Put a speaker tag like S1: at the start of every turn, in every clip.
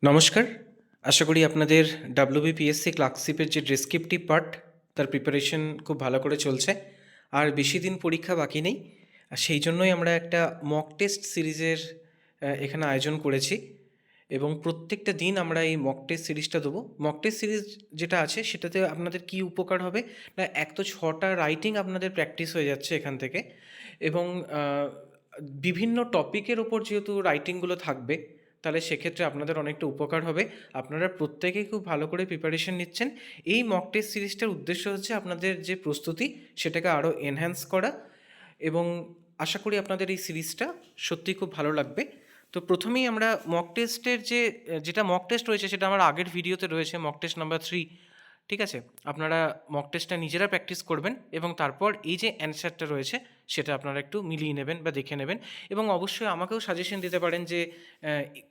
S1: নমস্কার। আশা করি আপনাদের WBPSC ক্লার্কশিপের যে ডেসক্রিপটিভ পার্ট তার প্রিপারেশন খুব ভালো করে চলছে। আর বেশি দিন পরীক্ষা বাকি নেই। আর সেই জন্যই আমরা একটা মক টেস্ট সিরিজের এখানে আয়োজন করেছি এবং প্রত্যেকটা দিন আমরা এই মক টেস্ট সিরিজটা দেবো। মক টেস্ট সিরিজ যেটা আছে সেটাতে আপনাদের কি উপকার হবে না, এক তো 6টা রাইটিং আপনাদের প্র্যাকটিস হয়ে যাচ্ছে এখান থেকে এবং বিভিন্ন টপিকের ওপর যেহেতু রাইটিংগুলো থাকবে তাহলে সেক্ষেত্রে আপনাদের অনেকটা উপকার হবে। আপনারা প্রত্যেকেই খুব ভালো করে প্রিপারেশন নিচ্ছেন। এই মক টেস্ট সিরিজটার উদ্দেশ্য হচ্ছে আপনাদের যে প্রস্তুতি সেটাকে আরও এনহ্যান্স করা এবং আশা করি আপনাদের এই সিরিজটা সত্যিই খুব ভালো লাগবে। তো প্রথমেই আমরা মক টেস্টের যেটা মক টেস্ট রয়েছে সেটা আমার আগের ভিডিওতে রয়েছে, মক টেস্ট নাম্বার 3। ঠিক আছে, আপনারা মক টেস্টটা নিজেরা প্র্যাকটিস করবেন এবং তারপর এই যে অ্যান্সারটা রয়েছে সেটা আপনারা একটু মিলিয়ে নেবেন বা দেখে নেবেন এবং অবশ্যই আমাকেও সাজেশন দিতে পারেন যে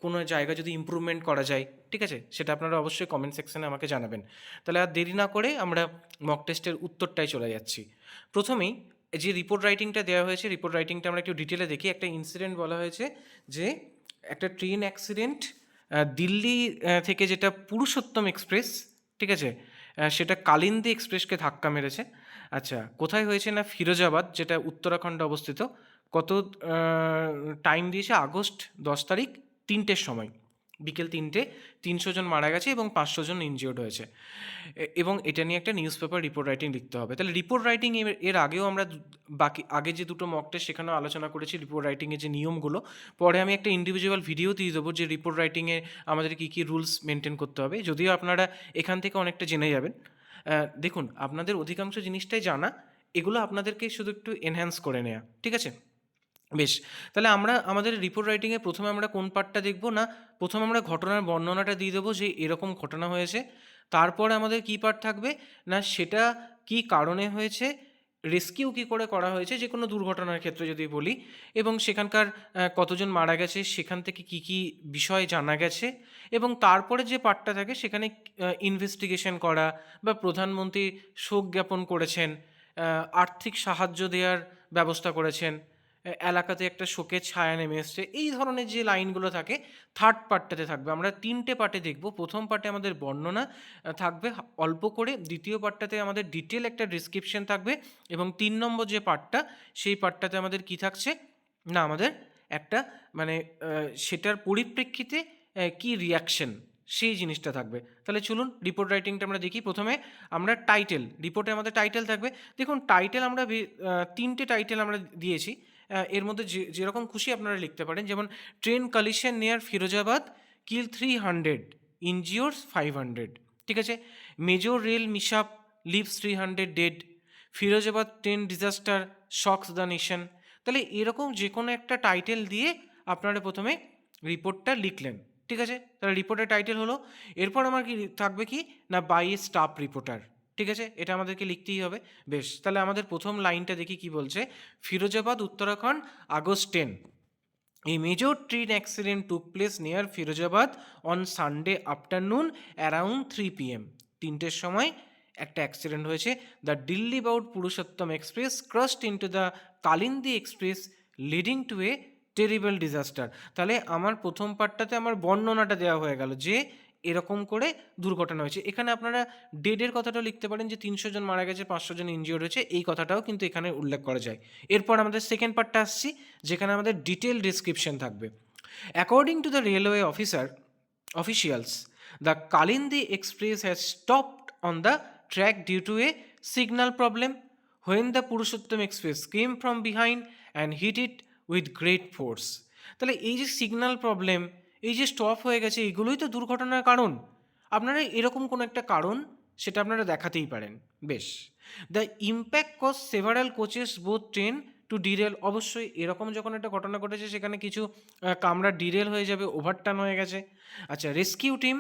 S1: কোনো জায়গা যদি ইমপ্রুভমেন্ট করা যায়, ঠিক আছে, সেটা আপনারা অবশ্যই কমেন্ট সেকশনে আমাকে জানাবেন। তাহলে আর দেরি না করে আমরা মক টেস্টের উত্তরটাই চলে যাচ্ছি। প্রথমেই যে রিপোর্ট রাইটিংটা দেওয়া হয়েছে, রিপোর্ট রাইটিংটা আমরা একটু ডিটেলে দেখি। একটা ইনসিডেন্ট বলা হয়েছে যে একটা ট্রেন অ্যাক্সিডেন্ট দিল্লি থেকে, যেটা পুরুষোত্তম এক্সপ্রেস, ঠিক আছে, সেটা কালিন্দী এক্সপ্রেসকে ধাক্কা মেরেছে। আচ্ছা, কোথায় হয়েছে না ফিরোজাবাদ, যেটা উত্তরাখণ্ডে অবস্থিত। কত টাইম দিয়েছে? আগস্ট 10 তারিখ 3টের সময়, বিকেল 3টে। 300 জন মারা গেছে এবং 500 জন ইনজিওর্ড হয়েছে এবং এটা নিয়ে একটা নিউজ পেপার রিপোর্ট রাইটিং লিখতে হবে। তাহলে রিপোর্ট রাইটিং এর আগেও আমরা বাকি আগে যে দুটো মক টেস্ট সেখানেও আলোচনা করেছি রিপোর্ট রাইটিংয়ের যে নিয়মগুলো। পরে আমি একটা ইন্ডিভিজুয়াল ভিডিও দিয়ে দেবো যে রিপোর্ট রাইটিংয়ে আমাদের কী কী রুলস মেনটেন করতে হবে, যদিও আপনারা এখান থেকে অনেকটা জেনে যাবেন। দেখুন, আপনাদের অধিকাংশ জিনিসটাই জানা, এগুলো আপনাদেরকে শুধু একটু এনহ্যান্স করে নেওয়া, ঠিক আছে? বেশ, তাহলে আমরা আমাদের রিপোর্ট রাইটিংয়ে প্রথমে আমরা কোন পার্টটা দেখব না, প্রথমে আমরা ঘটনার বর্ণনাটা দিয়ে দেবো যে এরকম ঘটনা হয়েছে। তারপরে আমাদের কী পার্ট থাকবে না, সেটা কি কারণে হয়েছে, রেস্কিউ কী করে করা হয়েছে যে কোনো দুর্ঘটনার ক্ষেত্রে যদি বলি, এবং সেখানকার কতজন মারা গেছে, সেখান থেকে কি কি বিষয় জানা গেছে, এবং তারপরে যে পার্টটা থাকে সেখানে ইনভেস্টিগেশন করা বা প্রধানমন্ত্রী শোক জ্ঞাপন করেছেন, আর্থিক সাহায্য দেওয়ার ব্যবস্থা করেছেন, এলাকাতে একটা শোকের ছায়া নেমে এসছে, এই ধরনের যে লাইনগুলো থাকে থার্ড পার্টটাতে থাকবে। আমরা 3টে পার্টে দেখব। প্রথম পার্টে আমাদের বর্ণনা থাকবে অল্প করে, দ্বিতীয় পার্টটাতে আমাদের ডিটেল একটা ডিসক্রিপশন থাকবে এবং 3 নম্বর যে পার্টটা, সেই পার্টটাতে আমাদের কি থাকছে না, আমাদের একটা মানে সেটার পরিপ্রেক্ষিতে কি রিয়াকশন, সেই জিনিসটা থাকবে। তাহলে চলুন রিপোর্ট রাইটিংটা আমরা দেখি। প্রথমে আমরা টাইটেল, রিপোর্টে আমাদের টাইটেল থাকবে। দেখুন, টাইটেল আমরা 3টে টাইটেল আমরা দিয়েছি। এর মধ্যে যেরকম খুশি আপনারা লিখতে পারেন, যেমন train collision near Firozabad, kill 300, injures 500, ঠিক আছে। Major rail mishap, leaves 300 dead, Firozabad train disaster shocks the nation. তাহলে এরকম যে কোনো একটা টাইটেল দিয়ে আপনারা প্রথমে রিপোর্টটা লিখলেন, ঠিক আছে। তাহলে রিপোর্টের টাইটেল হলো। এরপর আমার কি থাকবে কি না, বাই এ স্টাফ রিপোর্টার, ঠিক আছে, এটা আমাদেরকে লিখতেই হবে। বেশ, তাহলে আমাদের প্রথম লাইনটা দেখি কি বলছে। Firozabad, Uttarakhand, August 10, a major train accident took place near Firozabad on Sunday afternoon around 3 p.m. 3টের সময় একটা অ্যাক্সিডেন্ট হয়েছে। The Delhi bowed Purushottam express crushed into the Kalindi express leading to a terrible disaster. তাহলে আমার প্রথম পার্টটাতে আমার বর্ণনাটা দেওয়া হয়ে গেল যে এরকম করে দুর্ঘটনা হয়েছে। এখানে আপনারা ডেডের কথাটাও লিখতে পারেন যে 300 জন মারা গেছে, 500 জন ইনজিওর্ড হয়েছে, এই কথাটাও কিন্তু এখানে উল্লেখ করা যায়। এরপর আমাদের সেকেন্ড পার্টটা আসছি, যেখানে আমাদের ডিটেল ডিসক্রিপশন থাকবে। According to the railway officials, the Kalindi express has stopped on the track due to a signal problem when the Purushottam express came from behind and hit it with great force. তাহলে এই যে signal problem, এই যে stop হয়ে গেছে, এগুলোই তো দুর্ঘটনার কারণ। আপনারা এরকম কোনো একটা কারণ সেটা আপনারা দেখাতেই পারেন। বেশ, the impact cause several coaches both train to derail. অবশ্যই এরকম যখন একটা ঘটনা ঘটেছে সেখানে কিছু কামরা ডিরেল হয়ে যাবে, ওভারটার্ন হয়ে গেছে। আচ্ছা, rescue team,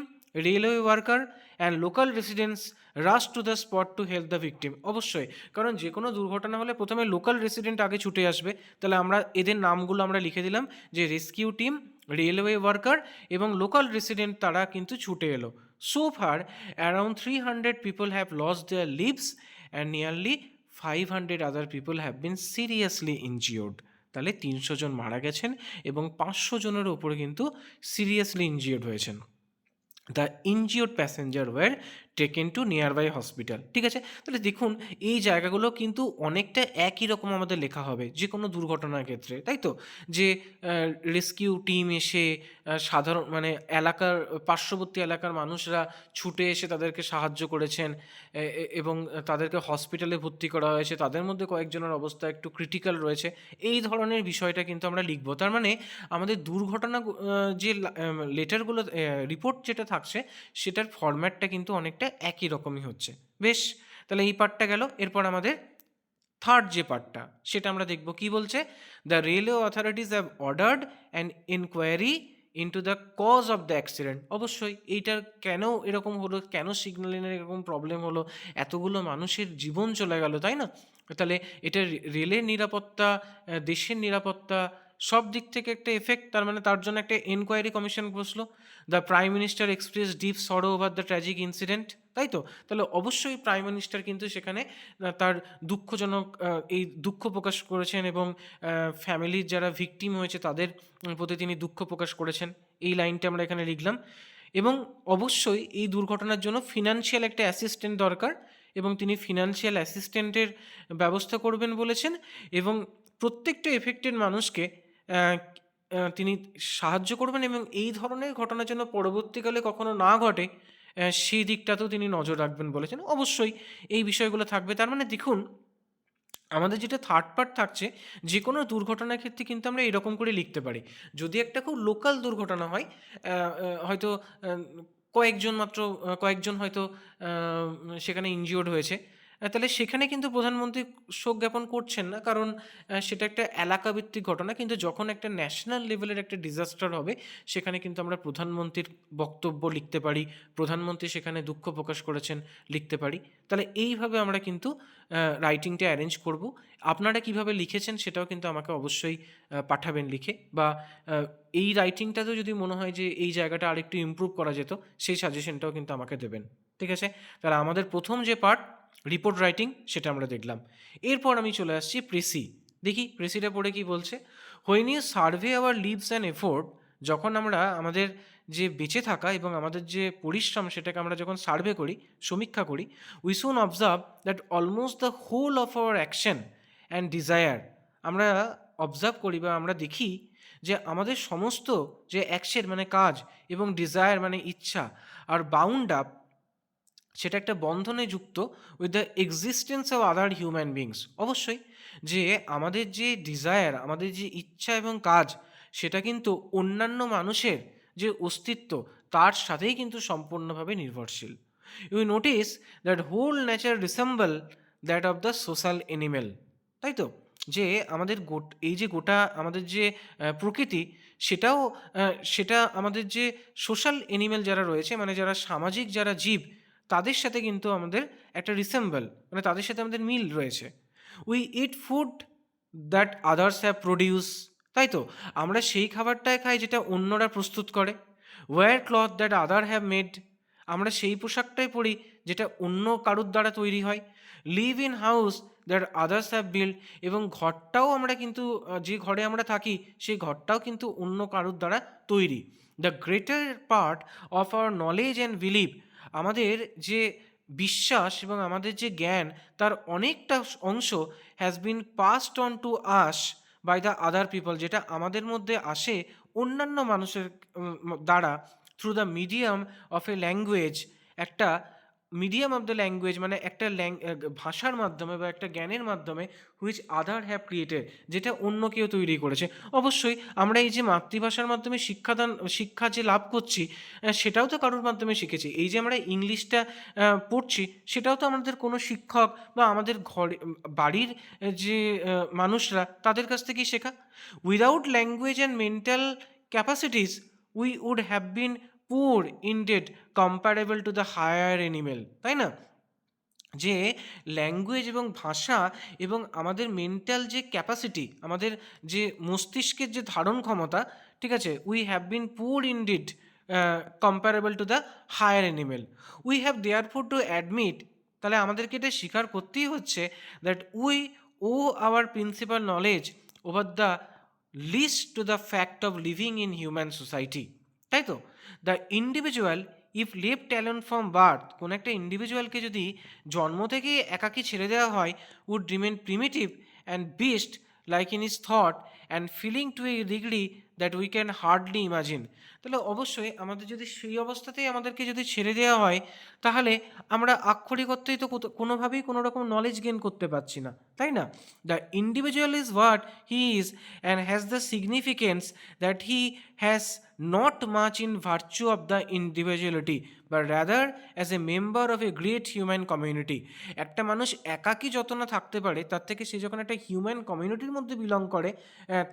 S1: railway worker and local residents rush to the spot to help the victim. অবশ্যই, কারণ যে কোনো দুর্ঘটনা হলে প্রথমে লোকাল রেসিডেন্ট আগে ছুটে আসবে। তাহলে আমরা এদের নামগুলো আমরা লিখে দিলাম যে রেস্কিউ টিম, রেলওয়ে ওয়ার্কার এবং লোকাল রেসিডেন্ট, তারা কিন্তু ছুটে এলো। So far around 300 people have lost their lives and nearly 500 other people have been seriously injured. তাহলে 300 জন মারা গেছেন এবং 500 জনের ওপরে কিন্তু সিরিয়াসলি ইনজিওর্ড হয়েছেন। The injured passenger were taken to nearby hospital. ঠিক আছে, তাহলে দেখুন এই জায়গাগুলো কিন্তু অনেকটা একই রকম আমাদের লেখা হবে যে কোনো দুর্ঘটনার ক্ষেত্রে, তাই তো? যে রেস্কিউ টিম এসে সাধারণ মানে এলাকার পার্শ্ববর্তী এলাকার মানুষরা ছুটে এসে তাদেরকে সাহায্য করেছেন এবং তাদেরকে হসপিটালে ভর্তি করা হয়েছে, তাদের মধ্যে কয়েকজনের অবস্থা একটু ক্রিটিক্যাল রয়েছে, এই ধরনের বিষয়টা কিন্তু আমরা লিখব। তার মানে আমাদের দুর্ঘটনা যে লেটারগুলো রিপোর্ট যেটা থাকছে সেটার ফরম্যাটটা কিন্তু অনেকটা একই রকমই হচ্ছে। বেশ, তাহলে এই পার্টটা গেল। এরপর আমাদের থার্ড যে পার্টটা সেটা আমরা দেখব কি বলছে। The railway authorities have ordered an inquiry into the cause of the accident. অবশ্যই এইটার কেন এরকম হলো, কেন সিগন্যালিংয়ের এরকম প্রবলেম হলো, এতগুলো মানুষের জীবন চলে গেল, তাই না? তাহলে এটা রেলের নিরাপত্তা, দেশের নিরাপত্তা, সব দিক থেকে একটা এফেক্ট। তার মানে তার জন্য একটা এনকোয়ারি কমিশন বসলো। The prime minister express deep সরো ওভার দ্য ট্র্যাজিক ইনসিডেন্ট, তাই তো? তাহলে অবশ্যই প্রাইম মিনিস্টার কিন্তু সেখানে তার দুঃখজনক এই দুঃখ প্রকাশ করেছেন এবং ফ্যামিলির যারা ভিকটিম হয়েছে তাদের প্রতি তিনি দুঃখ প্রকাশ করেছেন। এই লাইনটা আমরা এখানে লিখলাম। এবং অবশ্যই এই দুর্ঘটনার জন্য ফিনান্সিয়াল একটা অ্যাসিস্ট্যান্ট দরকার এবং তিনি ফিনান্সিয়াল অ্যাসিস্ট্যান্টের ব্যবস্থা করবেন বলেছেন এবং প্রত্যেকটা এফেক্টেড মানুষকে তিনি সাহায্য করবেন এবং এই ধরনের ঘটনা যেন পরবর্তীকালে কখনো না ঘটে সেই দিকটাতেও তিনি নজর রাখবেন বলেছেন। অবশ্যই এই বিষয়গুলো থাকবে। তার মানে দেখুন আমাদের যেটা থার্ড পার্ট থাকছে, যে কোনো দুর্ঘটনার ক্ষেত্রে কিন্তু আমরা এরকম করে লিখতে পারি। যদি একটা খুব লোকাল দুর্ঘটনা হয়, হয়তো কয়েকজন হয়তো সেখানে ইনজিওর্ড হয়েছে, তাহলে সেখানে কিন্তু প্রধানমন্ত্রী শোক জ্ঞাপন করছেন না, কারণ সেটা একটা এলাকাভিত্তিক ঘটনা। কিন্তু যখন একটা ন্যাশনাল লেভেলের একটা ডিজাস্টার হবে সেখানে কিন্তু আমরা প্রধানমন্ত্রীর বক্তব্য লিখতে পারি, প্রধানমন্ত্রী সেখানে দুঃখ প্রকাশ করেছেন লিখতে পারি। তাহলে এইভাবে আমরা কিন্তু রাইটিংটা অ্যারেঞ্জ করব। আপনারা কিভাবে লিখেছেন সেটাও কিন্তু আমাকে অবশ্যই পাঠাবেন লিখে, বা এই রাইটিংটাতেও যদি মনে হয় যে এই জায়গাটা আরেকটু ইমপ্রুভ করা যেত সেই সাজেশনটাও কিন্তু আমাকে দেবেন। ঠিক আছে, তাহলে আমাদের প্রথম যে পার্ট রিপোর্ট রাইটিং সেটা আমরা দেখলাম। এরপর আমি চলে আসছি প্রেসি। দেখি প্রেসিটা পড়ে কি বলছে। When you survey our lives and effort, যখন আমরা আমাদের যে বেঁচে থাকা এবং আমাদের যে পরিশ্রম সেটাকে আমরা যখন সার্ভে করি, সমীক্ষা করি, we soon observe that almost the whole of our action and desire, আমরা অবজার্ভ করি বা আমরা দেখি যে আমাদের সমস্ত যে অ্যাকশন মানে কাজ এবং ডিজায়ার মানে ইচ্ছা আর বাউন্ড আপ, সেটা একটা বন্ধনে যুক্ত with the existence of other human beings. অবশ্যই যে আমাদের যে ডিজায়ার, আমাদের যে ইচ্ছা এবং কাজ, সেটা কিন্তু অন্যান্য মানুষের যে অস্তিত্ব তার সাথেই কিন্তু সম্পূর্ণভাবে নির্ভরশীল। You notice that whole nature resemble that of the social animal, তাই তো? যে আমাদের এই যে গোটা আমাদের যে প্রকৃতি, সেটা আমাদের যে সোশ্যাল এনিমেল যারা রয়েছে, মানে যারা সামাজিক যারা জীব, তাদের সাথে কিন্তু আমাদের একটা রিসেম্বল মানে তাদের সাথে আমাদের মিল রয়েছে। We eat food that others have produce, তাই তো? আমরা সেই খাবারটাই খাই যেটা অন্যরা প্রস্তুত করে। Wear cloth that other have made, আমরা সেই পোশাকটাই পরি যেটা অন্য কারুর দ্বারা তৈরি হয়। Leave in house that others have build, এবং ঘরটাও আমরা কিন্তু যে ঘরে আমরা থাকি সেই ঘরটাও কিন্তু অন্য কারুর দ্বারা তৈরি। The greater part of our knowledge and believe, আমাদের যে বিশ্বাস এবং আমাদের যে জ্ঞান তার অনেকটা অংশ has been passed on to us by the other people, যেটা আমাদের মধ্যে আসে অন্যান্য মানুষের দ্বারা, through the medium of a language, একটা মিডিয়াম অফ দ্য ল্যাঙ্গুয়েজ মানে একটা ভাষার মাধ্যমে বা একটা জ্ঞানের মাধ্যমে, হুইচ আদার হ্যাভ ক্রিয়েটেড, যেটা অন্য কেউ তৈরি করেছে। অবশ্যই আমরা এই যে মাতৃভাষার মাধ্যমে শিক্ষা যে লাভ করছি, সেটাও তো কারোর মাধ্যমে শিখেছি। এই যে আমরা ইংলিশটা পড়ছি সেটাও তো আমাদের কোনো শিক্ষক বা আমাদের ঘরে বাড়ির যে মানুষরা তাদের কাছ থেকেই শেখা। Without language and mental capacities we would have been poor indeed comparable to the higher animal, তাই না? যে ল্যাঙ্গুয়েজ এবং ভাষা এবং আমাদের মেন্টাল যে ক্যাপাসিটি, আমাদের যে মস্তিষ্কের যে ধারণ ক্ষমতা, ঠিক আছে, we have been poor indeed comparable to the higher animal. We have therefore to admit, তাহলে আমাদেরকে এটা স্বীকার করতেই হচ্ছে, that we owe our principal knowledge over the list to the fact of living in human society, তাই তো? The individual if left alone from birth, কোনো একটা ইন্ডিভিজুয়ালকে যদি জন্ম থেকে একাকী ছেড়ে দেওয়া হয়, would remain primitive and beast like in is thought and feeling to a degree that we can hardly imagine. তাহলে অবশ্যই আমাদের যদি সেই অবস্থাতেই আমাদেরকে যদি ছেড়ে দেওয়া হয়, তাহলে আমরা আক্ষরিক অর্থেই তো কোনোভাবেই কোনো রকম নলেজ গেন করতে পারছি না, তাই না? The individual is what he is and has the significance that he has not much in virtue of the individuality but rather as a member of a great human community. একটা মানুষ একাকী যত না থাকতে পারে, তার থেকে সে যখন একটা হিউম্যান কমিউনিটির মধ্যে বিলং করে,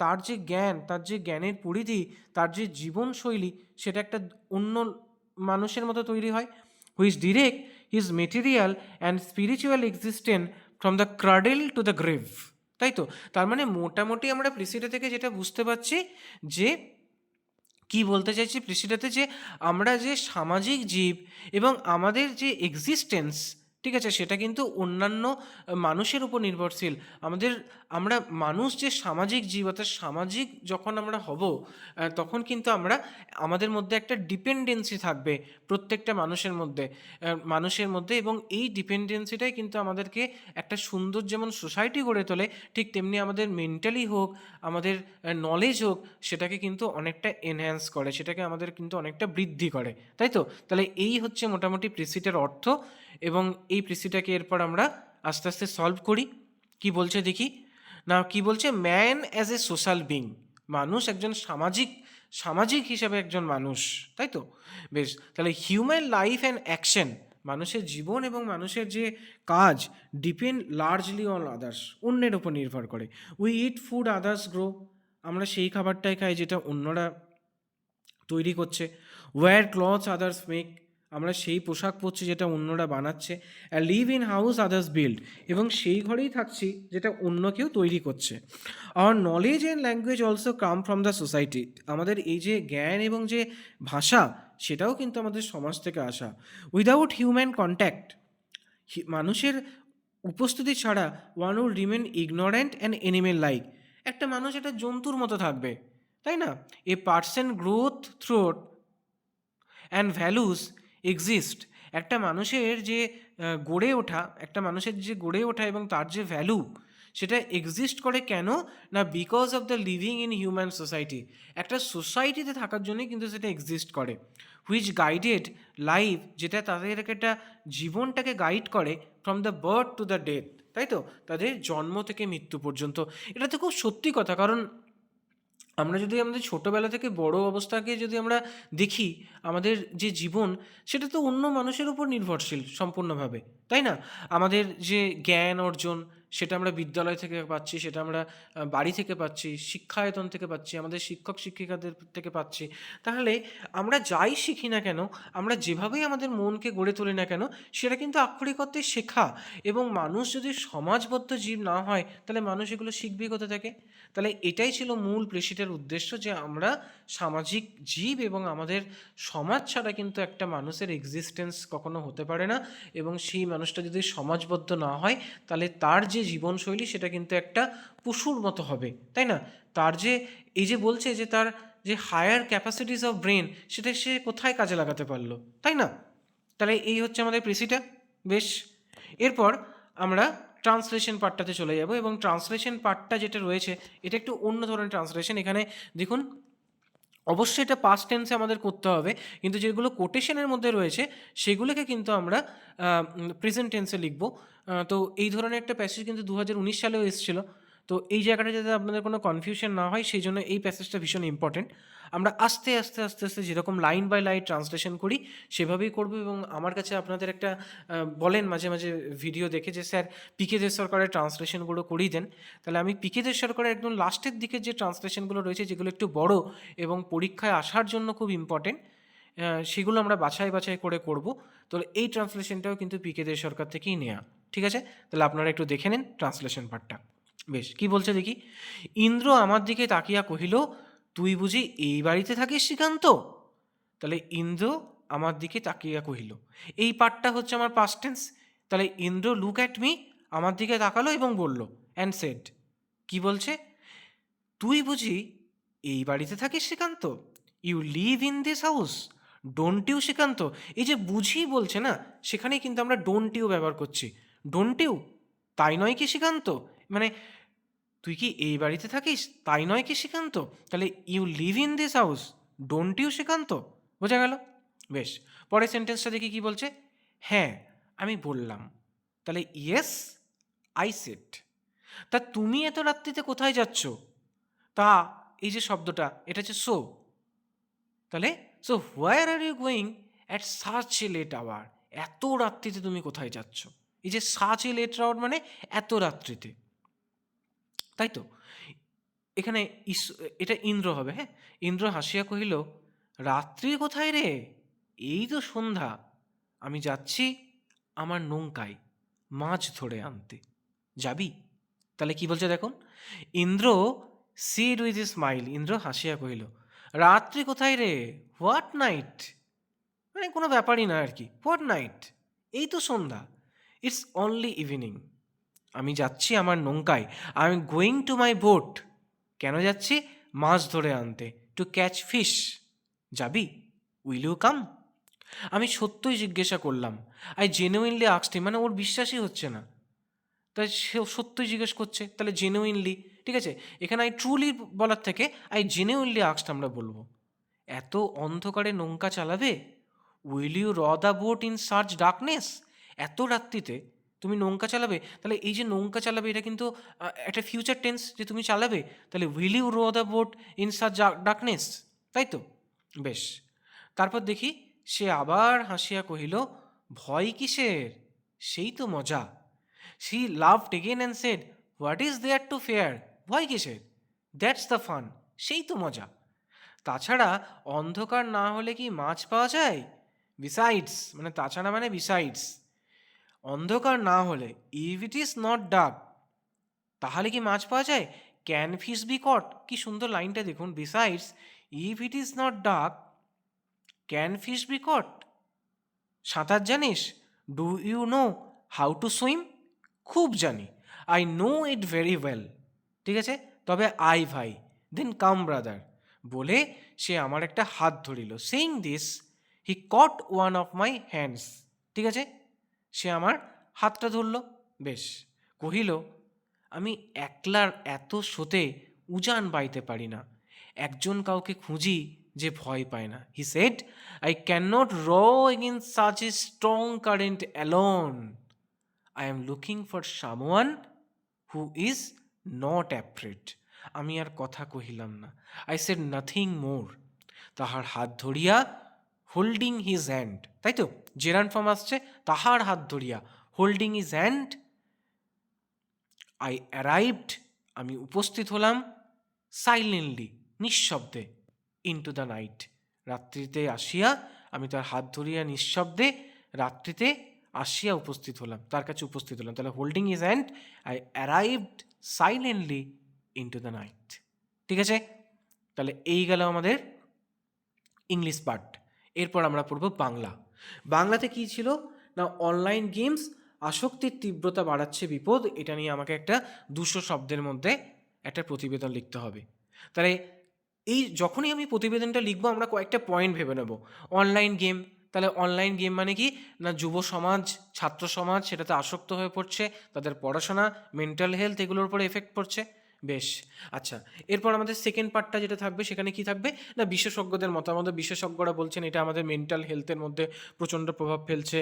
S1: তার যে জ্ঞান, তার যে জ্ঞানের পরিধি, তার যে জীবনশৈলী, সেটা একটা অন্য মানুষের মতো তৈরি হয়, which direct his material and spiritual existence from the cradle to the grave. তাই তো? তার মানে মোটামুটি আমরা প্রিসিডা থেকে যেটা বুঝতে পারছি, যে কি বলতে চাইছি প্রিসিডাতে, যে আমরা যে সামাজিক জীব এবং আমাদের যে এক্সিস্টেন্স, ঠিক আছে, সেটা কিন্তু অন্যান্য মানুষের উপর নির্ভরশীল। আমরা মানুষ যে সামাজিক জীব, অর্থাৎ সামাজিক যখন আমরা হব, তখন কিন্তু আমাদের মধ্যে একটা ডিপেন্ডেন্সি থাকবে প্রত্যেকটা মানুষের মধ্যে এবং এই ডিপেন্ডেন্সিটাই কিন্তু আমাদেরকে একটা সুন্দর যেমন সোসাইটি গড়ে তোলে, ঠিক তেমনি আমাদের মেন্টালি হোক, আমাদের নলেজ হোক, সেটাকে কিন্তু অনেকটা এনহ্যান্স করে, সেটাকে আমাদের কিন্তু অনেকটা বৃদ্ধি করে, তাই তো? তাহলে এই হচ্ছে মোটামুটি প্রিসিটার অর্থ, এবং এই প্রিসিটাকে এরপর আমরা আস্তে আস্তে সলভ করি। কি বলছে দেখি না, কি বলছে, man as a social being, মানুষ একজন সামাজিক হিসাবে একজন মানুষ, তাই তো? বেশ, তাহলে হিউম্যান লাইফ অ্যান্ড অ্যাকশন, মানুষের জীবন এবং মানুষের যে কাজ, ডিপেন্ড লার্জলি অন আদার্স, অন্যের উপর নির্ভর করে। We eat food others grow, আমরা সেই খাবারটাই খাই যেটা অন্যরা তৈরি করছে। ওয়্যার ক্লথস আদার্স মেক, আমরা সেই পোশাক পরছি যেটা অন্যরা বানাচ্ছে। Live in house others build, এবং সেই ঘরেই থাকছি যেটা অন্য কেউ তৈরি করছে। Our knowledge and language also come from the society, আমাদের এই যে জ্ঞান এবং যে ভাষা, সেটাও কিন্তু আমাদের সমাজ থেকে আসা। উইদাউট হিউম্যান কন্ট্যাক্ট, মানুষের উপস্থিতি ছাড়া one will remain ignorant and animal like, একটা মানুষ একটা জন্তুর মতো থাকবে, তাই না? A person growth থ্রুট and values exist, একটা মানুষের যে গড়ে ওঠা এবং তার যে ভ্যালু, সেটা এক্সিস্ট করে কেন না, because of the living in human society, একটা সোসাইটিতে থাকার জন্যই কিন্তু সেটা এক্সিস্ট করে। হুইচ গাইডেড লাইফ, যেটা তাদের একটা জীবনটাকে গাইড করে, from the birth to the death, তাই তো? তাদের জন্ম থেকে মৃত্যু পর্যন্ত। এটা তো খুব সত্যি কথা, কারণ আমরা যদি আমাদের ছোটোবেলা থেকে বড় অবস্থাকে যদি আমরা দেখি, আমাদের যে জীবন, সেটা তো অন্য মানুষের উপর নির্ভরশীল সম্পূর্ণভাবে, তাই না? আমাদের যে জ্ঞান অর্জন, সেটা আমরা বিদ্যালয় থেকে পাচ্ছি, সেটা আমরা বাড়ি থেকে পাচ্ছি, শিক্ষায়তন থেকে পাচ্ছি, আমাদের শিক্ষক শিক্ষিকাদের থেকে পাচ্ছি। তাহলে আমরা যাই শিখি না কেন, আমরা যেভাবেই আমাদের মনকে গড়ে তুলি না কেন, সেটা কিন্তু আক্ষরিক অর্থে শেখা। এবং মানুষ যদি সমাজবদ্ধ জীব না হয়, তাহলে মানুষ এগুলো শিখবে কোথা থেকে? তাহলে এটাই ছিল মূল প্রেসিটের উদ্দেশ্য, যে আমরা সামাজিক জীব এবং আমাদের সমাজ ছাড়া কিন্তু একটা মানুষের এক্সিস্টেন্স কখনো হতে পারে না, এবং সেই মানুষটা যদি সমাজবদ্ধ না হয়, তাহলে তার যে জীবনশৈলী, সেটা কিন্তু একটা পশুর মতো হবে, তাই না? তার যে এই যে বলছে যে তার যে হায়ার ক্যাপাসিটিস অফ ব্রেন, সেটা সে কোথায় কাজে লাগাতে পারলো, তাই না? তাহলে এই হচ্ছে আমাদের প্রেসিটা। বেশ, এরপর আমরা ট্রান্সলেশন পার্টটাতে চলে যাব, এবং ট্রান্সলেশন পার্টটা যেটা রয়েছে, এটা একটু অন্য ধরনের ট্রান্সলেশন। এখানে দেখুন, অবশ্যই এটা পাস্ট টেন্সে আমাদের করতে হবে, কিন্তু যেগুলো কোটেশনের মধ্যে রয়েছে, সেগুলোকে কিন্তু আমরা প্রেজেন্ট টেন্সে লিখব। তো এই ধরনের একটা প্যাসেজ কিন্তু 2019 সালেও এসেছিল। তো এই জায়গাটা যাতে আপনাদের কোনো কনফিউশন না হয়, সেই জন্য এই প্যাসেজটা ভীষণ ইম্পর্টেন্ট। আমরা আস্তে আস্তে আস্তে আস্তে যেরকম লাইন বাই লাইন ট্রান্সলেশন করি, সেভাবেই করব। এবং আমার কাছে আপনাদের একটা বলেন মাঝে মাঝে ভিডিও দেখে, যে স্যার পিকে দে সরকারের ট্রান্সলেশনগুলো করিয়ে দেন। তাহলে আমি পিকে দে সরকারের একদম লাস্টের দিকে যে ট্রান্সলেশনগুলো রয়েছে, যেগুলো একটু বড় এবং পরীক্ষায় আসার জন্য খুব ইম্পর্টেন্ট, সেগুলো আমরা বাছাই বাছাই করে করব। তো এই ট্রান্সলেশনটাও কিন্তু পিকে দে সরকার থেকেই নেওয়া, ঠিক আছে? তাহলে আপনারা একটু দেখে নিন ট্রান্সলেশন পার্টটা। বেশ, কি বলছে দেখি। ইন্দ্র আমার দিকে তাকিয়া কহিল, তুই বুঝি এই বাড়িতে থাকিস শ্রীকান্ত? তাহলে ইন্দ্র আমার দিকে তাকিয়া কহিল, এই পার্টটা হচ্ছে আমার পাস্ট টেন্স। তাহলে ইন্দ্র লুক অ্যাট মি, আমার দিকে তাকালো এবং বলল, অ্যান্ড সেড, কি বলছে, তুই বুঝি এই বাড়িতে থাকিস Srikanta? You live in this house? Don't you Srikanta, এই যে বুঝি বলছে না, সেখানেই কিন্তু আমরা ডোন্ট ইউ ব্যবহার করছি। ডোন্ট ইউ, তাই নয় কি শ্রীকান্ত, মানে তুই কি এই বাড়িতে থাকিস, তাই নয় কি শ্রীকান্ত, তাহলে you live in this house, don't you Srikanta, বোঝা গেল? বেশ, পরের সেন্টেন্সটা দেখি কি বলছে। হ্যাঁ আমি বললাম, তাহলে ইয়েস আই সেড। তা তুমি এত রাত্রিতে কোথায় যাচ্ছ? তা এই যে শব্দটা, এটা হচ্ছে সো, তাহলে so where are you going at such a late hour, এত রাত্রিতে তুমি কোথায় যাচ্ছ? এই যে সাচ এ লেট আওয়ার মানে এত রাত্রিতে, তাই তো? এখানে এটা ইন্দ্র হবে, হ্যাঁ। ইন্দ্র হাসিয়া কহিল, রাত্রি কোথায় রে, এই তো সন্ধ্যা, আমি যাচ্ছি আমার নৌকায় মাছ ধরে আনতে, যাবি? তাহলে কি বলছে দেখুন, Indra seed with a smile, Indra হাসিয়া কহিল, রাত্রি কোথায় রে, হোয়াট নাইট, মানে কোনো ব্যাপারই না আর কি, হোয়াট নাইট, এই তো সন্ধ্যা, ইটস অনলি ইভিনিং, আমি যাচ্ছি আমার নৌকায়, I am going to my boat, কেন যাচ্ছি? মাছ ধরে আনতে, টু ক্যাচ ফিশ, যাবি? Will you come? আমি সত্যই জিজ্ঞাসা করলাম, আই জেনুইনলি আক্সড হিম, মানে ওর বিশ্বাসই হচ্ছে না, তাই সে সত্যই জিজ্ঞেস করছে, তাহলে জেনুইনলি, ঠিক আছে। এখানে আই ট্রুলি বলার থেকে আই জেনুইনলি আক্সড আমরা বলবো। এত অন্ধকারে নৌকা চালাবে? উইল ইউ র the boat in search darkness, এত রাত্রিতে তুমি নৌকা চালাবে? তাহলে এই যে নৌকা চালাবে, এটা কিন্তু একটা ফিউচার টেন্স, যে তুমি চালাবে, তাহলে উইল ইউ র the boat in search darkness, তাই তো? বেশ, তারপর দেখি সে আবার হাসিয়া কহিল, ভয় কিসের, সেই তো মজা। She loved again and said, what is there to fear, ভয় কিসের, দ্যাটস দ্য ফান, সেই তো মজা। তাছাড়া অন্ধকার না হলে কি মাছ পাওয়া যায়? বিসাইডস, মানে তাছাড়া মানে বিসাইডস, অন্ধকার না হলে, if it is not dark, তাহলে কি মাছ পাওয়া যায়? ক্যান ফিশ বি কট, কি সুন্দর লাইনটা দেখুন, besides if it is not dark can fish be caught, সাঁতার জানিস? Do you know how to swim, খুব জানি, I know it very well, ঠিক আছে, তবে আই ভাই, দেন কাম ব্রাদার, বলে সে আমার একটা হাত ধরিল, saying this he caught one of my hands, ঠিক আছে, সে আমার হাতটা ধরল। বেশ, কহিল, আমি একলার এত শোতে উজান বাইতে পারি না, একজন কাউকে খুঁজি যে ভয় পায় না। He said, I can not row against such a strong current alone, I am looking for someone who is not afraid. আমি আর কথা কহিলাম না, আই সেড নাথিং মোর, তাহার হাত ধরিয়া, হোল্ডিং হিজ হ্যান্ড, তাই তো, জেরান ফর্ম আসছে, তাহার হাত ধরিয়া, holding his hand, I arrived, আমি উপস্থিত হলাম, সাইলেন্টলি, নিঃশব্দে, ইনটু দ্য নাইট, রাত্রিতে আসিয়া, আমি তার হাত ধরিয়া নিঃশব্দে রাত্রিতে আসিয়া উপস্থিত হলাম, তার কাছে উপস্থিত হলাম, তাহলে holding is hand, I arrived silently into the night, ঠিক আছে। তাহলে এই গেল আমাদের ইংলিশ পার্ট। এরপর আমরা পড়ব বাংলা। বাংলাতে কি ছিল না, অনলাইন গেমস আসক্তির তীব্রতা বাড়াচ্ছে বিপদ, এটা নিয়ে আমাকে একটা 200 শব্দের মধ্যে একটা প্রতিবেদন লিখতে হবে। তাহলে এই যখনই আমি প্রতিবেদনটা লিখবো, আমরা কয়েকটা পয়েন্ট ভেবে নেব। অনলাইন গেম, তাহলে অনলাইন গেম মানে কি না, যুব সমাজ, ছাত্র সমাজ সেটাতে আসক্ত হয়ে পড়ছে, তাদের পড়াশোনা, মেন্টাল হেলথ এগুলোর উপরে এফেক্ট পড়ছে। বেশ, আচ্ছা, এরপর আমাদের সেকেন্ড পার্টটা যেটা থাকবে, সেখানে কি থাকবে না, বিশেষজ্ঞদের মতামত, বিশেষজ্ঞরা বলছেন এটা আমাদের মেন্টাল হেলথের মধ্যে প্রচণ্ড প্রভাব ফেলছে,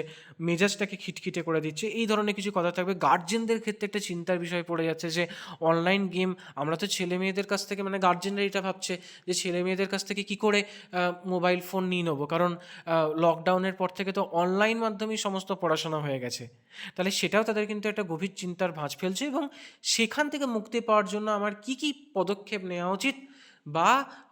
S1: মেজাজটাকে খিটখিটে করে দিচ্ছে, এই ধরনের কিছু কথা থাকবে। গার্জেনদের ক্ষেত্রে একটা চিন্তার বিষয় পড়ে যাচ্ছে যে অনলাইন গেম, আমরা তো ছেলে মেয়েদের কাছ থেকে, মানে গার্জেনরা এটা ভাবছে যে ছেলে মেয়েদের কাছ থেকে কি করে মোবাইল ফোন নিয়ে নেবো, কারণ লকডাউনের পর থেকে তো অনলাইন মাধ্যমেই সমস্ত পড়াশোনা হয়ে গেছে। তাহলে সেটাও তাদের কিন্তু একটা গভীর চিন্তার ভাঁজ ফেলছে, এবং সেখান থেকে মুক্তি পাওয়ার জন্য আমার কি কি পদক্ষেপ নেওয়া উচিত বা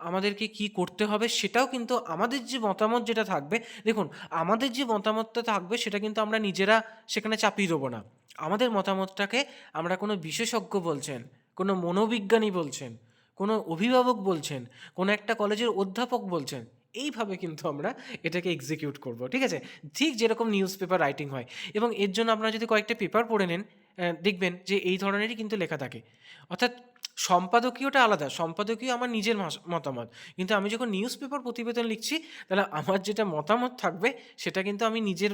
S1: আমাদেরকে কি করতে হবে, সেটাও কিন্তু আমাদের যে মতামত যেটা থাকবে, দেখুন আমাদের যে মতামতটা থাকবে সেটা কিন্তু আমরা নিজেরা সেখানে চাপিয়ে দেবো না। আমাদের মতামতটাকে আমরা কোনো বিশেষজ্ঞ বলছেন, কোনো মনোবিজ্ঞানী বলছেন, কোনো অভিভাবক বলছেন, কোনো একটা কলেজের অধ্যাপক বলছেন, এইভাবে কিন্তু আমরা এটাকে এক্সিকিউট করব, ঠিক আছে, ঠিক যেরকম নিউজ পেপার রাইটিং হয়। এবং এর জন্য আপনারা যদি কয়েকটা পেপার পড়ে নেন, দেখবেন যে এই ধরনেরই কিন্তু লেখা থাকে। অর্থাৎ সম্পাদকীয়টা আলাদা, সম্পাদকীয় আমার নিজের মতামত, কিন্তু আমি যখন নিউজ পেপার প্রতিবেদন লিখছি তাহলে আমার যেটা মতামত থাকবে সেটা কিন্তু আমি নিজের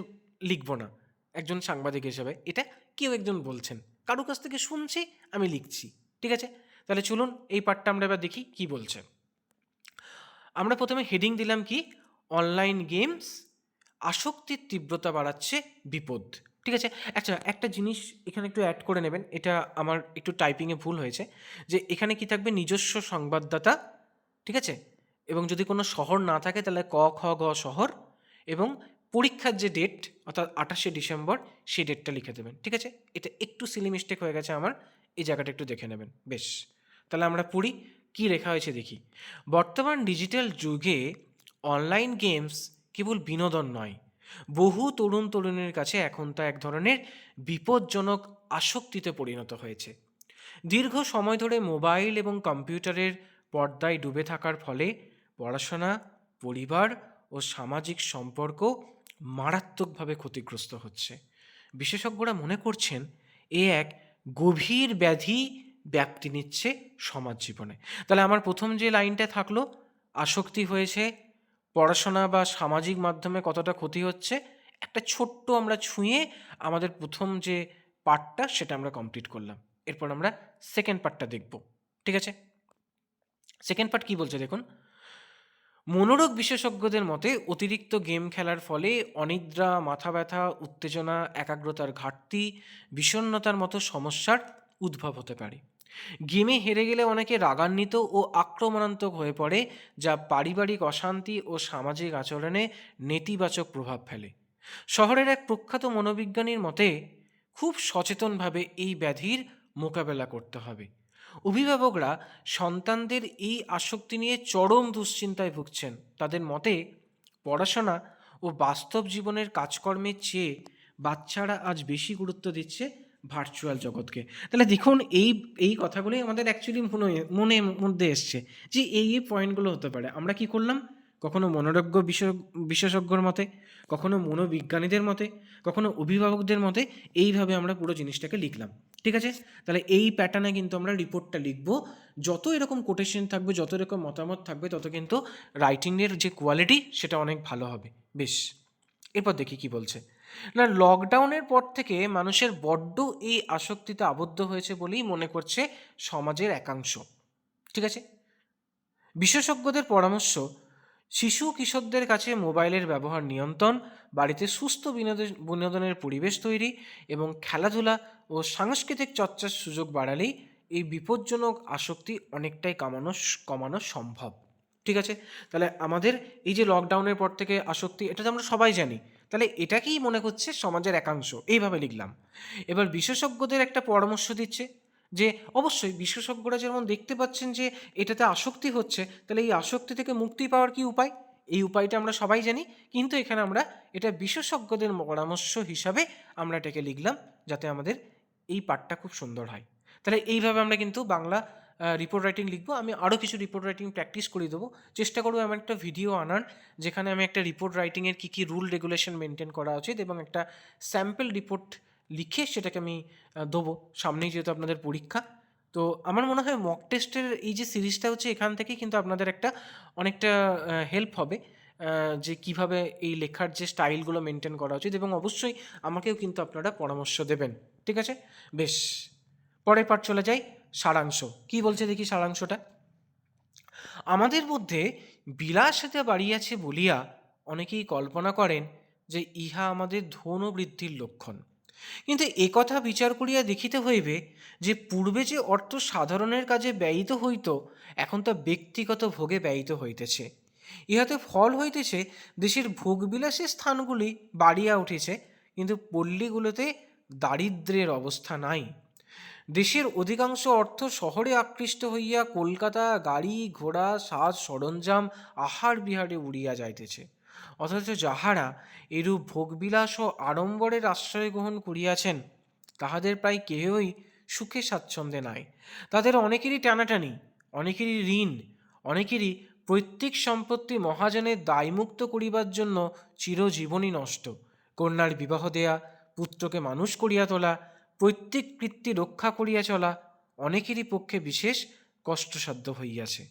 S1: লিখব না একজন সাংবাদিক হিসেবে, এটা কেউ একজন বলছেন, কারো কাছ থেকে শুনছি, আমি লিখছি। ঠিক আছে, তাহলে চলুন এই পার্টটা আমরা এবার দেখি কি বলছে। আমরা প্রথমে হেডিং দিলাম কি, অনলাইন গেমস আসক্তির তীব্রতা বাড়াচ্ছে বিপদ। ঠিক আছে, আচ্ছা একটা জিনিস এখানে একটু অ্যাড করে নেবেন, এটা আমার একটু টাইপিংয়ে ভুল হয়েছে, যে এখানে কি থাকবে, নিজস্ব সংবাদদাতা, ঠিক আছে, এবং যদি কোনো শহর না থাকে তাহলে ক খ গ শহর, এবং পরীক্ষার যে ডেট অর্থাৎ 28শে ডিসেম্বর, সেই ডেটটা লিখে দেবেন। ঠিক আছে, এটা একটু সিলি মিস্টেক হয়ে গেছে আমার, এই জায়গাটা একটু দেখে নেবেন। বেশ, তাহলে আমরা পড়ি কি লেখা হয়েছে দেখি। বর্তমান ডিজিটাল যুগে অনলাইন গেমস কেবল বিনোদন নয়, বহু তরুণ তরুণীর কাছে এখন তা এক ধরনের বিপজ্জনক আসক্তিতে পরিণত হয়েছে। দীর্ঘ সময় ধরে মোবাইল এবং কম্পিউটারের পর্দায় ডুবে থাকার ফলে পড়াশোনা, পরিবার ও সামাজিক সম্পর্ক মারাত্মকভাবে ক্ষতিগ্রস্ত হচ্ছে। বিশেষজ্ঞরা মনে করছেন এ এক গভীর ব্যাধি ব্যাপ্তি নিচ্ছে সমাজ জীবনে। তাহলে আমার প্রথম যে লাইনটা থাকলো, আসক্তি হয়েছে, পড়াশোনা বা সামাজিক মাধ্যমে কতটা ক্ষতি হচ্ছে, একটা ছোট্ট আমরা ছুঁয়ে আমাদের প্রথম যে পার্টটা সেটা আমরা কমপ্লিট করলাম। এরপর আমরা সেকেন্ড পার্টটা দেখব। ঠিক আছে, সেকেন্ড পার্ট কি বলছে দেখুন। মনোরোগ বিশেষজ্ঞদের মতে অতিরিক্ত গেম খেলার ফলে অনিদ্রা, মাথা ব্যথা, উত্তেজনা, একাগ্রতার ঘাটতি, বিষণ্ণতার মতো সমস্যার উদ্ভব হতে পারে। গেমে হেরে গেলে অনেকে রাগান্বিত ও আক্রমণাত্মক হয়ে পড়ে, যা পারিবারিক অশান্তি ও সামাজিক আচরণে নেতিবাচক প্রভাব ফেলে। শহরের এক প্রখ্যাত মনোবিজ্ঞানীর মতে খুব সচেতনভাবে এই ব্যাধির মোকাবেলা করতে হবে। অভিভাবকরা সন্তানদের এই আসক্তি নিয়ে চরম দুশ্চিন্তায় ভুগছেন। তাদের মতে পড়াশোনা ও বাস্তব জীবনের কাজকর্মের চেয়ে বাচ্চারা আজ বেশি গুরুত্ব দিচ্ছে ভার্চুয়াল জগৎকে। তাহলে দেখুন এই এই কথাগুলোই আমাদের অ্যাকচুয়ালি মনের মধ্যে এসছে যে এই পয়েন্টগুলো হতে পারে। আমরা কি করলাম, কখনো মনোরোগ্য বিশেষজ্ঞর মতে, কখনো মনোবিজ্ঞানীদের মতে, কখনো অভিভাবকদের মতে, এইভাবে আমরা পুরো জিনিসটাকে লিখলাম। ঠিক আছে, তাহলে এই প্যাটার্নে কিন্তু আমরা রিপোর্টটা লিখব। যত এরকম কোটেশন থাকবে, যত এরকম মতামত থাকবে, তত কিন্তু রাইটিংয়ের যে কোয়ালিটি সেটা অনেক ভালো হবে। বেশ, এরপর দেখি কি বলছে না, লকডাউনের পর থেকে মানুষের বড্ড এই আসক্তিতে আবদ্ধ হয়েছে বলেই মনে করছে সমাজের একাংশ। ঠিক আছে, বিশেষজ্ঞদের পরামর্শ, শিশু কিশোরদের কাছে মোবাইলের ব্যবহার নিয়ন্ত্রণ, বাড়িতে সুস্থ বিনোদনের পরিবেশ তৈরি এবং খেলাধুলা ও সাংস্কৃতিক চর্চার সুযোগ বাড়ালেই এই বিপজ্জনক আসক্তি অনেকটাই কমানো সম্ভব। ঠিক আছে, তাহলে আমাদের এই যে লকডাউনের পর থেকে আসক্তি, এটা তো আমরা সবাই জানি, তাহলে এটাকেই মনে করছে সমাজের একাংশ, এইভাবে লিখলাম। এবার বিশেষজ্ঞদের একটা পরামর্শ দিচ্ছে যে অবশ্যই বিশেষজ্ঞরা যেমন দেখতে পাচ্ছেন যে এটাতে আসক্তি হচ্ছে, তাহলে এই আসক্তি থেকে মুক্তি পাওয়ার কি উপায়, এই উপায়টা আমরা সবাই জানি, কিন্তু এখানে আমরা এটা বিশেষজ্ঞদের পরামর্শ হিসাবে আমরা এটাকে লিখলাম, যাতে আমাদের এই পাঠটা খুব সুন্দর হয়। তাহলে এইভাবে আমরা কিন্তু বাংলা রিপোর্ট রাইটিং লিখবো। আমি আরও কিছু রিপোর্ট রাইটিং প্র্যাকটিস করে দেবো, চেষ্টা করবো এমন একটা ভিডিও আনার যেখানে আমি একটা রিপোর্ট রাইটিংয়ের কী কী রুল রেগুলেশন মেনটেন করা উচিত এবং একটা স্যাম্পল রিপোর্ট লিখে সেটাকে আমি দেবো। সামনেই যেহেতু আপনাদের পরীক্ষা, তো আমার মনে হয় মক টেস্টের এই যে সিরিজটা হচ্ছে, এখান থেকে কিন্তু আপনাদের একটা অনেকটা হেল্প হবে যে কিভাবে এই লেখার যে স্টাইলগুলো মেনটেন করা উচিত, এবং অবশ্যই আমাকেও কিন্তু আপনারা পরামর্শ দেবেন। ঠিক আছে, বেশ, পরের পাঠ চলে যাই, সারাংশ কি বলছে দেখি সারাংশটা। আমাদের মধ্যে বিলাসিতা বাড়িয়াছে বলিয়া অনেকেই কল্পনা করেন যে ইহা আমাদের ধন বৃদ্ধির লক্ষণ, কিন্তু একথা বিচার করিয়া দেখিতে হইবে যে পূর্বে যে অর্থ সাধারণের কাজে ব্যয়িত হইত, এখন তা ব্যক্তিগত ভোগে ব্যয়িত হইতেছে। ইহাতে ফল হইতেছে দেশের ভোগবিলাসের স্থানগুলি বাড়িয়া উঠেছে, কিন্তু পল্লীগুলোতে দারিদ্র্যের অবস্থা নাই। দেশের অধিকাংশ অর্থ শহরে আকৃষ্ট হইয়া কলকাতা গাড়ি ঘোড়া সাজ সরঞ্জাম আহার বিহারে উড়িয়া যাইতেছে, অথচ যাহারা এরূপ ভোগবিলাস ও আড়ম্বরের আশ্রয় গ্রহণ করিয়াছেন তাহাদের প্রায় কেহই সুখে স্বাচ্ছন্দ্যে নাই। তাদের অনেকেরই টানাটানি, অনেকেরই ঋণ, অনেকেরই পৈতৃক সম্পত্তি মহাজনের দায়মুক্ত করিবার জন্য চিরজীবনই নষ্ট। কন্যার বিবাহ দেয়া, পুত্রকে মানুষ করিয়া তোলা, পৈতৃক কৃত্তি রক্ষা করিয়া চলা, অনেকেরই পক্ষে বিশেষ কষ্টসাধ্য হইয়াছে।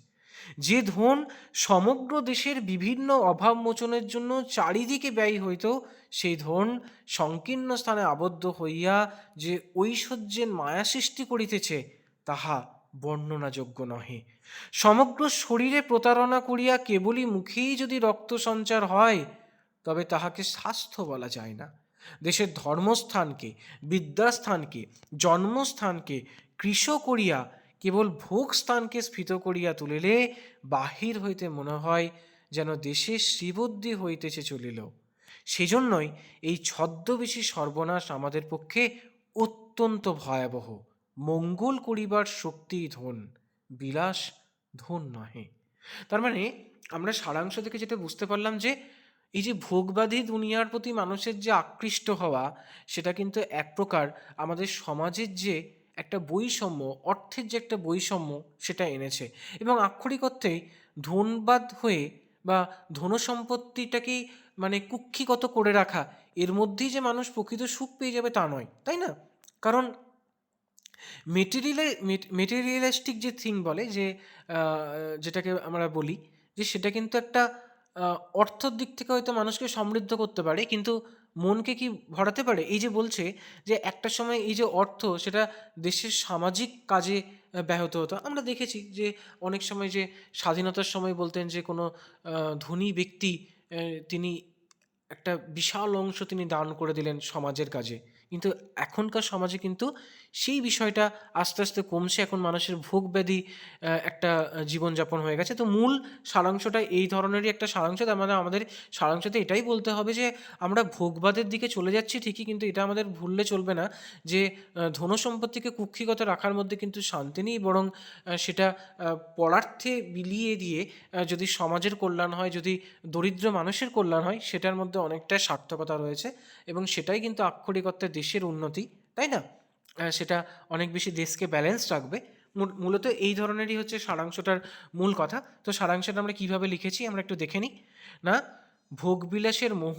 S1: যে ধন সমগ্র দেশের বিভিন্ন অভাব মোচনের জন্য চারিদিকে ব্যয়ী হইত, সেই ধন সংকীর্ণ স্থানে আবদ্ধ হইয়া যে ঐশ্বর্যের মায়া সৃষ্টি করিতেছে, তাহা বর্ণনাযোগ্য নহে। সমগ্র শরীরে প্রতারণা করিয়া কেবলই মুখেই যদি রক্ত সঞ্চার হয়, তবে তাহাকে স্বাস্থ্য বলা যায় না। দেশের ধর্মস্থানকে, বিদ্যাস্থানকে, জন্মস্থানকে কৃশ করিয়া কেবল ভোগ স্থানকে স্ফীত করিয়া তুলিলে বাহির হইতে মনে হয় যেন দেশের শ্রীবদ্ধি হইতেছে চলিল। সেজন্যই এই ছদ্মবেশী সর্বনাশ আমাদের পক্ষে অত্যন্ত ভয়াবহ। মঙ্গল করিবার শক্তি ধন, বিলাস ধন নহে। তার মানে আমরা সারাংশ থেকে যেটা বুঝতে পারলাম যে এই যে ভোগবাদী দুনিয়ার প্রতি মানুষের যে আকৃষ্ট হওয়া, সেটা কিন্তু এক প্রকার আমাদের সমাজের যে একটা বৈষম্য, অর্থের যে একটা বৈষম্য, সেটা এনেছে। এবং আক্ষরিক অর্থেই ধনবাদ হয়ে বা ধনসম্পত্তিটাকেই মানে কুক্ষিগত করে রাখা, এর মধ্যেই যে মানুষ প্রকৃত সুখ পেয়ে যাবে তা নয়, তাই না? কারণ মেটেরিয়ালিস্টিক যে থিং বলে, যে যেটাকে আমরা বলি, যে সেটা কিন্তু একটা অর্থর দিক থেকে হয়তো মানুষকে সমৃদ্ধ করতে পারে, কিন্তু মনকে কি ভরাতে পারে? এই যে বলছে যে একটা সময় এই যে অর্থ, সেটা দেশের সামাজিক কাজে ব্যাহত হতো। আমরা দেখেছি যে অনেক সময় যে স্বাধীনতার সময় বলতেন যে কোনো ধনী ব্যক্তি, তিনি একটা বিশাল অংশ তিনি দান করে দিলেন সমাজের কাজে। কিন্তু এখনকার সমাজে কিন্তু সেই বিষয়টা আস্তে আস্তে কমছে। এখন মানুষের ভোগ ব্যাধি একটা জীবনযাপন হয়ে গেছে। তো মূল সারাংশটা এই ধরনেরই একটা সারাংশ। তার মানে আমাদের সারাংশতে এটাই বলতে হবে যে আমরা ভোগবাদের দিকে চলে যাচ্ছি ঠিকই, কিন্তু এটা আমাদের ভুললে চলবে না যে ধনসম্পত্তিকে কুক্ষিগত রাখার মধ্যে কিন্তু শান্তি নেই, বরং সেটা পরার্থে বিলিয়ে দিয়ে যদি সমাজের কল্যাণ হয়, যদি দরিদ্র মানুষের কল্যাণ হয়, সেটার মধ্যে অনেকটা সার্থকতা রয়েছে এবং সেটাই কিন্তু আক্ষরিক অর্থে দেশের উন্নতি, তাই না? সেটা অনেক বেশি দেশকে ব্যালেন্স রাখবে। মূলত এই ধরনেরই হচ্ছে সারাংশটার মূল কথা। তো সারাংশটা আমরা কীভাবে লিখেছি আমরা একটু দেখে নিই না। ভোগবিলাসের মোহ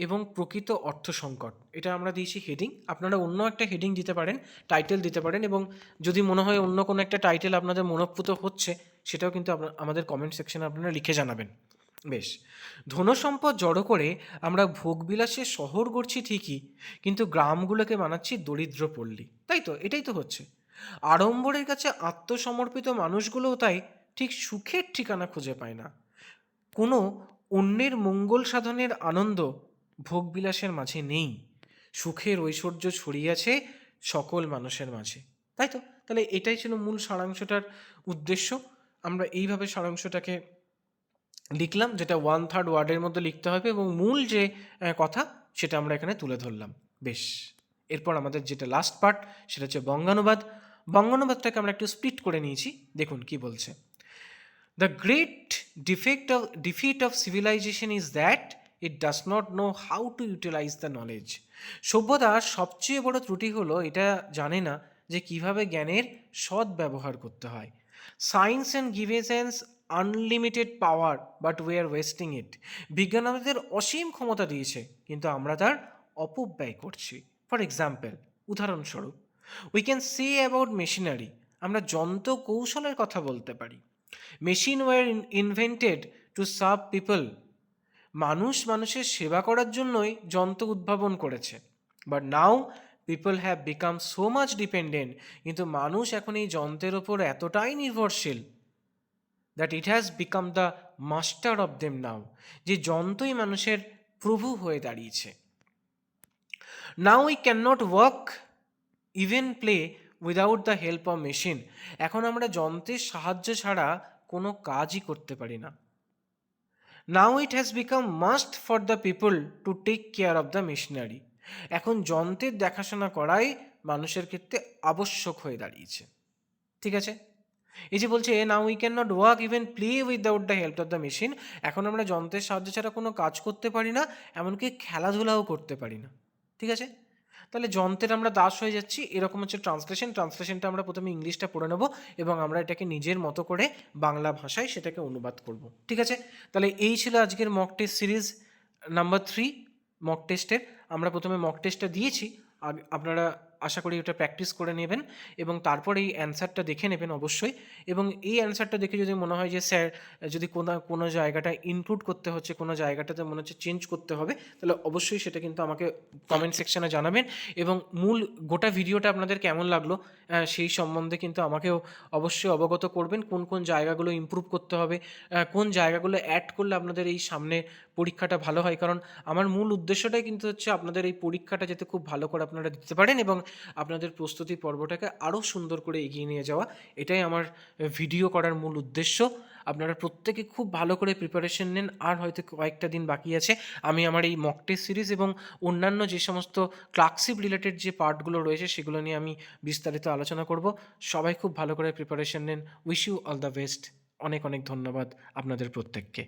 S1: এবং প্রকৃত অর্থ সংকট, এটা আমরা দিয়েছি হেডিং। আপনারা অন্য একটা হেডিং দিতে পারেন, টাইটেল দিতে পারেন, এবং যদি মনে হয় অন্য কোনো একটা টাইটেল আপনাদের মনোপ্রুত হচ্ছে, সেটাও কিন্তু আমাদের কমেন্ট সেকশনে আপনারা লিখে জানাবেন। বেশ, ধনসম্পদ জড়ো করে আমরা ভোগবিলাসের শহর গড়ছি ঠিকই, কিন্তু গ্রামগুলোকে বানাচ্ছি দরিদ্র পল্লী, তাই তো? এটাই তো হচ্ছে। আড়ম্বরের কাছে আত্মসমর্পিত মানুষগুলোও তাই ঠিক সুখের ঠিকানা খুঁজে পায় না। কোনো অন্যের মঙ্গল সাধনের আনন্দ ভোগবিলাসের মাঝে নেই। সুখের ঐশ্বর্য ছড়িয়েছে সকল মানুষের মাঝে, তাই তো? তাহলে এটাই ছিল মূল সারাংশটার উদ্দেশ্য। আমরা এইভাবে সারাংশটাকে লিখলাম, যেটা 1/3 ওয়ার্ডের মধ্যে লিখতে হবে, এবং মূল যে কথা সেটা আমরা এখানে তুলে ধরলাম। বেশ, এরপর আমাদের যেটা লাস্ট পার্ট, সেটা হচ্ছে বঙ্গানুবাদ। বঙ্গানুবাদটাকে আমরা একটু স্প্লিট করে নিয়েছি, দেখুন কি বলছে। The great defeat of civilisation is that it does not know how to utilise the knowledge. সভ্যতার সবচেয়ে বড় ত্রুটি হলো এটা জানে না যে কিভাবে জ্ঞানের সৎ ব্যবহার করতে হয়। Science and givens unlimited power, but we are wasting it. বিজ্ঞান আমাদের অসীম ক্ষমতা দিয়েছে, কিন্তু আমরা তার অপব্যয় করছি। ফর এক্সাম্পল, উদাহরণস্বরূপ, we can say about machinery, আমরা যন্ত্র কৌশলের কথা বলতে পারি। Machine were invented to serve people, মানুষের সেবা করার জন্যই যন্ত্র উদ্ভাবন করেছে। But now people have become so much dependent, কিন্তু মানুষ এখন এই যন্ত্রের ওপর এতটাই নির্ভরশীল that it has become the master of them now, যে যন্ত্রই মানুষের প্রভু হয়ে দাঁড়িয়েছে। Now we can not work even play without the help of machine, এখন আমরা যন্ত্রের সাহায্য ছাড়া কোনো কাজই করতে পারি না। Now it has become must for the people to take care of the machinery, এখন যন্ত্রের দেখাশোনা করাই মানুষের ক্ষেত্রে আবশ্যক হয়ে দাঁড়িয়েছে। ঠিক আছে, এই যে বলছে নাও we can not work even play without the help of the machine, এখন আমরা যন্ত্রের সাহায্য ছাড়া কোনো কাজ করতে পারি না, এমনকি খেলাধুলাও করতে পারি না। ঠিক আছে, তাহলে যন্ত্রের আমরা দাস হয়ে যাচ্ছি, এরকম হচ্ছে ট্রান্সলেশনটা আমরা প্রথমে ইংলিশটা পড়ে নেব এবং আমরা এটাকে নিজের মতো করে বাংলা ভাষায় সেটাকে অনুবাদ করব। ঠিক আছে, তাহলে এই ছিল আজকের mock test series number 3 mock টেস্টের। আমরা প্রথমে মক টেস্টটা দিয়েছি, আপনারা আশা করি ওটা প্র্যাকটিস করে নেবেন এবং তারপর এই অ্যান্সারটা দেখে নেবেন অবশ্যই। এবং এই অ্যান্সারটা দেখে যদি মনে হয় যে স্যার যদি কোনো জায়গাটা ইনক্লুড করতে হচ্ছে, কোনো জায়গাটাতে মনে হচ্ছে চেঞ্জ করতে হবে, তাহলে অবশ্যই সেটা কিন্তু আমাকে কমেন্ট সেকশানে জানাবেন। এবং মূল গোটা ভিডিওটা আপনাদের কেমন লাগলো সেই সম্বন্ধে কিন্তু আমাকেও অবশ্যই অবগত করবেন। কোন কোন জায়গাগুলো ইমপ্রুভ করতে হবে, কোন জায়গাগুলো অ্যাড করলে আপনাদের এই সামনে পরীক্ষাটা ভালো হয়। কারণ আমার মূল উদ্দেশ্যটাই কিন্তু হচ্ছে আপনাদের এই পরীক্ষাটা যাতে খুব ভালো করে আপনারা দিতে পারেন এবং আপনাদের প্রস্তুতি পর্বটাকে আরও সুন্দর করে এগিয়ে নিয়ে যাওয়া, এটাই আমার ভিডিও করার মূল উদ্দেশ্য। আপনারা প্রত্যেকে খুব ভালো করে প্রিপারেশন নিন। আর হয়তো কয়েকটা দিন বাকি আছে, আমি আমার এই মক টেস্ট সিরিজ এবং অন্যান্য যে সমস্ত ক্লার্কশিপ রিলেটেড যে পার্টগুলো রয়েছে সেগুলো নিয়ে আমি বিস্তারিত আলোচনা করব। সবাই খুব ভালো করে প্রিপারেশন নিন। Wish you all the best. অনেক অনেক ধন্যবাদ আপনাদের প্রত্যেককে।